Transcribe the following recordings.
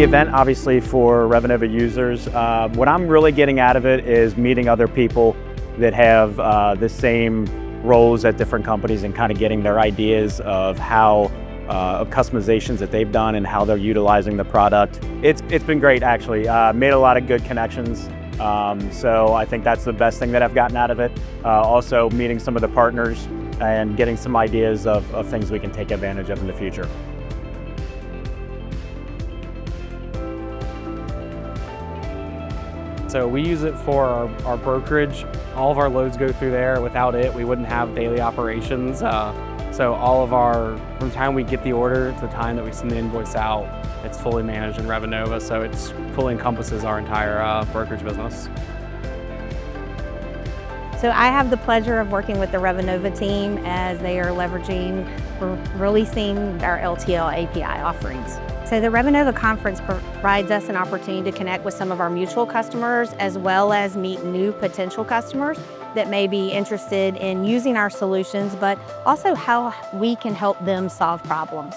event, obviously, for Revenova users, what I'm really getting out of it is meeting other people that have the same roles at different companies and kind of getting their ideas of how of customizations that they've done and how they're utilizing the product. It's been great, actually. Made a lot of good connections. So I think that's the best thing that I've gotten out of it. Also meeting some of the partners and getting some ideas of things we can take advantage of in the future. So we use it for our brokerage. All of our loads go through there. Without it, we wouldn't have daily operations. So all of from the time we get the order to the time that we send the invoice out, it's fully managed in Revenova, so it fully encompasses our entire brokerage business. So I have the pleasure of working with the Revenova team as they are releasing our LTL API offerings. So the Revenova Conference provides us an opportunity to connect with some of our mutual customers as well as meet new potential customers that may be interested in using our solutions, but also how we can help them solve problems.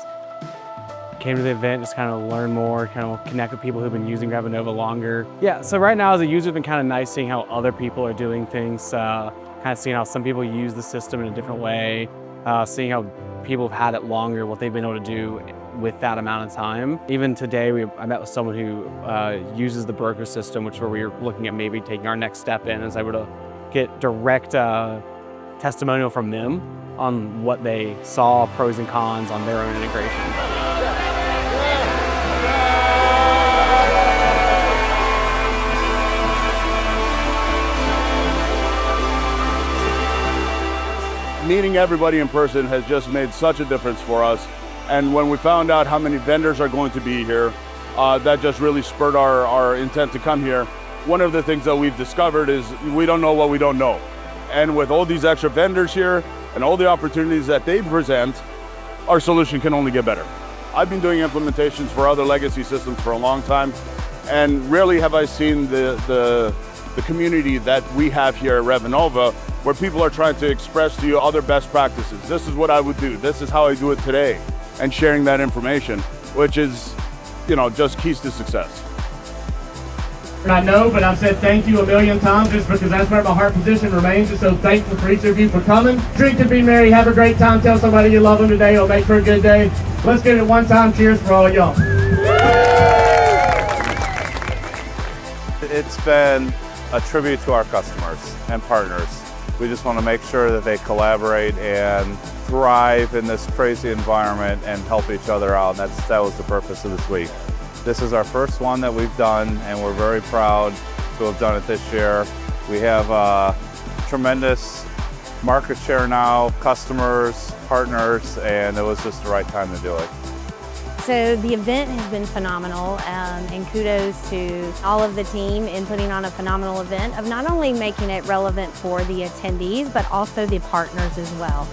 Came to the event just kind of learn more, kind of connect with people who've been using Revenova longer. Yeah, so right now as a user, it's been kind of nice seeing how other people are doing things, kind of seeing how some people use the system in a different way, seeing how people have had it longer, what they've been able to do with that amount of time. Even today, I met with someone who uses the broker system, which is where we were looking at maybe taking our next step in, as I were to get direct testimonial from them on what they saw, pros and cons on their own integration. Meeting everybody in person has just made such a difference for us. And when we found out how many vendors are going to be here, that just really spurred our intent to come here. One of the things that we've discovered is we don't know what we don't know. And with all these extra vendors here and all the opportunities that they present, our solution can only get better. I've been doing implementations for other legacy systems for a long time, and rarely have I seen the community that we have here at Revenova, where people are trying to express to you other best practices. This is what I would do. This is how I do it today. And sharing that information, which is, just keys to success. I know, but I've said thank you a million times just because that's where my heart position remains. And so thankful for each of you for coming. Drink and be merry. Have a great time. Tell somebody you love them today. It'll make for a good day. Let's get it one time. Cheers for all of y'all. It's been a tribute to our customers and partners. We just want to make sure that they collaborate and thrive in this crazy environment and help each other out. That was the purpose of this week. This is our first one that we've done, and we're very proud to have done it this year. We have tremendous market share now, customers, partners, and it was just the right time to do it. So the event has been phenomenal, and kudos to all of the team in putting on a phenomenal event of not only making it relevant for the attendees, but also the partners as well.